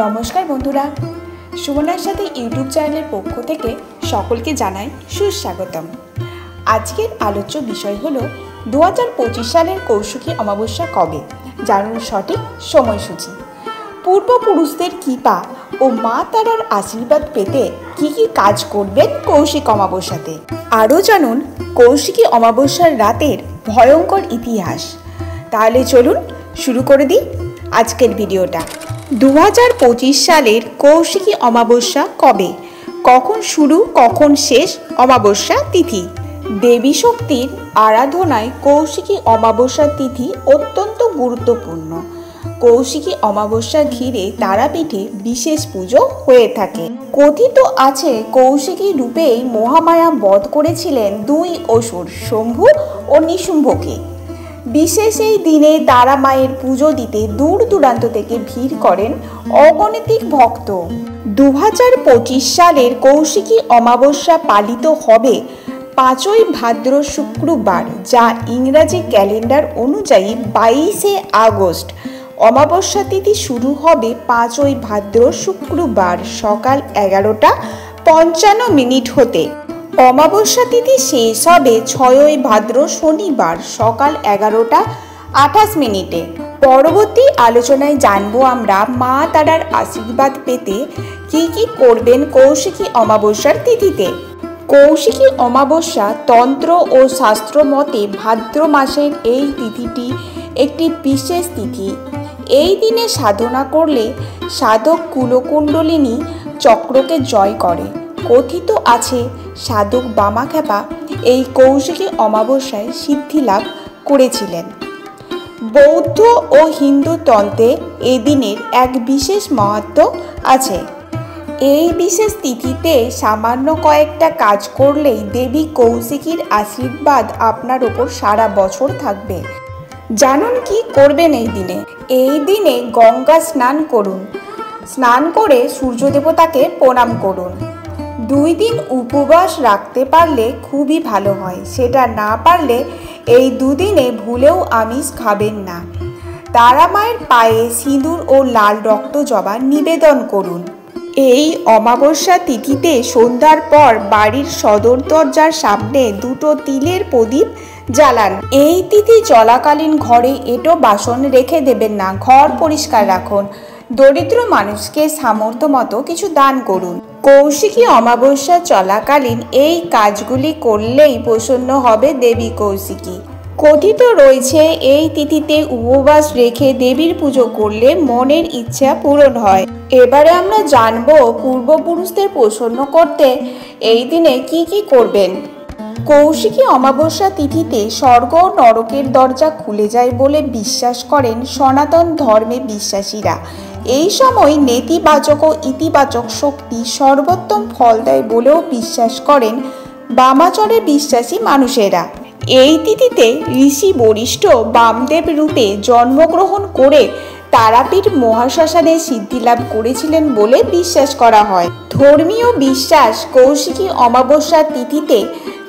নমস্কার বন্ধুরা, সুমনার সাথে ইউটিউব চ্যানেলের পক্ষ থেকে সকলকে জানাই সুস্বাগতম। আজকের আলোচ্য বিষয় হলো 2025 সালের কৌশিকী অমাবস্যা কবে, জানুন সঠিক সময়সূচি। পূর্বপুরুষদের কৃপা ও মা তারার আশীর্বাদ পেতে কি কি কাজ করবেন কৌশিক অমাবস্যাতে, আরও জানুন কৌশিকী অমাবস্যার রাতের ভয়ঙ্কর ইতিহাস। তাহলে চলুন শুরু করে দিই আজকের ভিডিওটা। 2025 সালের কৌশিকী অমাবস্যা কবে, কখন শুরু কখন শেষ অমাবস্যা তিথি। দেবী শক্তির আরাধনায় কৌশিকী অমাবস্যা তিথি অত্যন্ত গুরুত্বপূর্ণ। কৌশিকী অমাবস্যা ঘিরে তারাপীঠে বিশেষ পুজো হয়ে থাকে। কথিত আছে কৌশিকী রূপেই মহামায়া বধ করেছিলেন দুই অসুর, শম্ভু ও নিশুম্ভকে। বিশেষ এই দিনে তারা মায়ের পুজো দিতে দূর দূরান্ত থেকে ভিড় করেন অগণিত ভক্ত। 2025 সালের কৌশিকী অমাবস্যা পালিত হবে 5ই ভাদ্র শুক্রবার, যা ইংরাজি ক্যালেন্ডার অনুযায়ী 22শে আগস্ট। অমাবস্যা তিথি শুরু হবে 5ই ভাদ্র শুক্রবার সকাল 11:55 হতে। অমাবস্যা তিথি শেষ হবে 6ই ভাদ্র শনিবার সকাল 11:28। পরবর্তী আলোচনায় জানবো আমরা মা তারার আশীর্বাদ পেতে কি কি করবেন কৌশিকী অমাবস্যার তিথিতে। কৌশিকী অমাবস্যা তন্ত্র ও শাস্ত্র মতে ভাদ্র মাসের এই তিথিটি একটি বিশেষ তিথি। এই দিনে সাধনা করলে সাধক কুলকুণ্ডলিনী চক্রকে জয় করে। কথিত আছে সাধক বামাখ্যাপা এই কৌশিকী অমাবস্যায় সিদ্ধি লাভ করেছিলেন। বৌদ্ধ ও হিন্দু তন্ত্রে এই দিনের এক বিশেষ মাহাত্ম্য আছে। এই বিশেষ তিথিতে সামান্য কয়েকটা কাজ করলেই দেবী কৌশিকীর আশীর্বাদ আপনার ওপর সারা বছর থাকবে। জানুন কি করবেন এই দিনে। এই দিনে গঙ্গা স্নান করুন। স্নান করে সূর্য দেবতাকে প্রণাম করুন। 2 দিন উপবাস রাখতে পারলে খুবই ভালো হয়। সেটা না পারলে এই 2 দিনে ভুলেও আমিষ খাবেন না। তারা মায়ের পায়ে সিঁদুর ও লাল রক্ত জবা নিবেদন করুন। এই অমাবস্যা তিথিতে সন্ধ্যার পর বাড়ির সদর দরজার সামনে 2টো তিলের প্রদীপ জ্বালান। এই তিথি চলাকালীন ঘরে এঁটো বাসন রেখে দেবেন না, ঘর পরিষ্কার রাখুন। দরিদ্র মানুষকে সামর্থ্য মতো কিছু দান করুন। কৌশিকী অমাবস্যা চলাকালীন এই কাজগুলি করলেই প্রসন্ন হবে দেবী কৌশিকী। কথিত রয়েছে এই তিথিতে উপবাস রেখে দেবীর পুজো করলে মনের ইচ্ছা পূরণ হয়। এবারে আমরা জানবো পূর্বপুরুষদের প্রসন্ন করতে এই দিনে কি কি করবেন। কৌশিকী অমাবস্যা তিথিতে স্বর্গ ও নরকের দরজা খুলে যায় বলে বিশ্বাস করেন সনাতন ধর্মে বিশ্বাসীরা। এই সময় নেতিবাচক ও ইতিবাচক শক্তি সর্বোত্তম ফল দেয় বলেও বিশ্বাস করেন বামাচরে বিশ্বাসী মানুষেরা। এই তিথিতে ঋষি বরিষ্ঠ বামদেব রূপে জন্মগ্রহণ করে তারাপীঠ মহাশ্মশানে সিদ্ধিলাভ করেছিলেন বলে বিশ্বাস করা হয়। ধর্মীয় বিশ্বাস কৌশিকী অমাবস্যা তিথিতে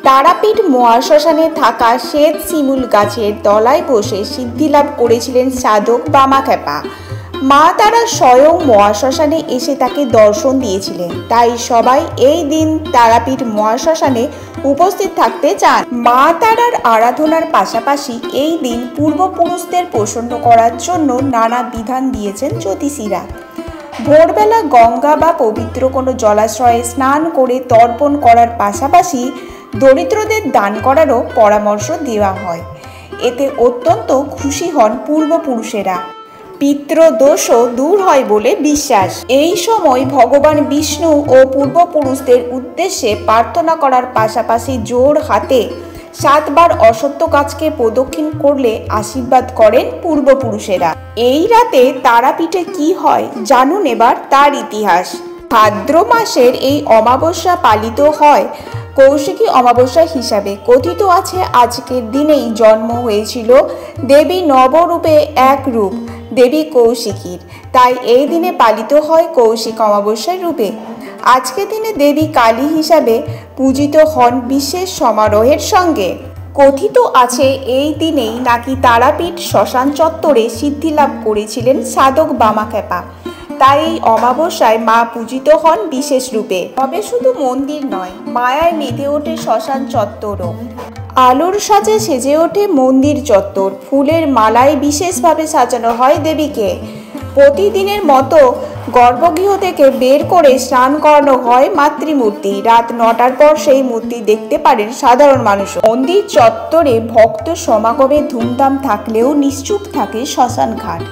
তারাপীঠ মহাশ্মশানে থাকা শ্বেত শিমুল গাছের তলায় বসে সিদ্ধিলাভ করেছিলেন সাধক বামাখ্যাপা। মা তারা স্বয়ং মহাশ্মশানে এসে তাকে দর্শন দিয়েছিলেন। তাই সবাই এই দিন তারাপীঠ মহাশ্মশানে উপস্থিত থাকতে চান। মা তারার আরাধনার পাশাপাশি এই দিন পূর্বপুরুষদের প্রসন্ন করার জন্য নানা বিধান দিয়েছেন জ্যোতিষীরা। ভোরবেলা গঙ্গা বা পবিত্র কোনো জলাশয়ে স্নান করে তর্পণ করার পাশাপাশি দরিদ্রদের দান করারও পরামর্শ দেওয়া হয়। এতে অত্যন্ত খুশি হন পূর্বপুরুষেরা। পিতৃদোষও দূর হয় বলে বিশ্বাস। এই সময় ভগবান বিষ্ণু ও পূর্বপুরুষদের উদ্দেশ্যে প্রার্থনা করার পাশাপাশি জোর হাতে 7 বার অশ্বত্থ গাছকে প্রদক্ষিণ করলে আশীর্বাদ করেন পূর্বপুরুষেরা। এই রাতে তারাপীঠে কি হয় জানুন এবার তার ইতিহাস। ভাদ্র মাসের এই অমাবস্যা পালিত হয় কৌশিকী অমাবস্যা হিসাবে। কথিত আছে আজকের দিনেই জন্ম হয়েছিল দেবী নবরূপে এক রূপ দেবী কৌশিকীর। তাই এই দিনে পালিত হয় কৌশিক অমাবস্যার রূপে। আজকের দিনে দেবী কালী হিসাবে পূজিত হন বিশেষ সমারোহের সঙ্গে। কথিত আছে এই দিনেই নাকি তারাপীঠ শ্মশান চত্বরে সিদ্ধিলাভ করেছিলেন সাধক বামাখ্যাপা। তাই এই অমাবস্যায় মা পূজিত হন বিশেষ রূপে। তবে শুধু মন্দির নয়, মায়ায় মেতে ওঠে শ্মশান চত্বরও। আলোর সাজে সেজে ওঠে মন্দির চত্বর, ফুলের মালায় বিশেষভাবে সাজানো হয় দেবীকে। প্রতিদিনের মতো গর্ভগৃহ থেকে বের করে স্নান করানো হয় মাতৃমূর্তি। রাত 9টার পর সেই মূর্তি দেখতে পারেন সাধারণ মানুষ। মন্দির চত্বরে ভক্ত সমাগমে ধুমধাম থাকলেও নিশ্চুপ থাকে শ্মশান ঘাট।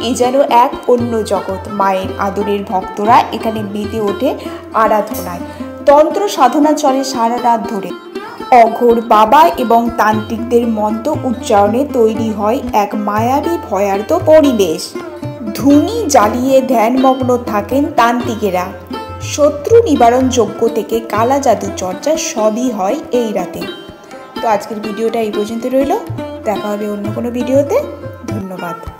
এ যেন এক অন্য জগৎ। মায়ের আদরের ভক্তরা এখানে মেতে ওঠে আরাধনায়। তন্ত্র সাধনা চলে সারা রাত ধরে। অঘোর বাবা এবং তান্ত্রিকদের মন্ত্র উচ্চারণে তৈরি হয় এক মায়াবী ভয়ার্ত পরিবেশ। ধুনি জ্বালিয়ে ধ্যানমগ্ন থাকেন তান্ত্রিকেরা। শত্রু নিবারণ যজ্ঞ থেকে কালা জাদু চর্চা সবই হয় এই রাতে। তো আজকের ভিডিওটা এই পর্যন্ত রইল। দেখা হবে অন্য কোনো ভিডিওতে। ধন্যবাদ।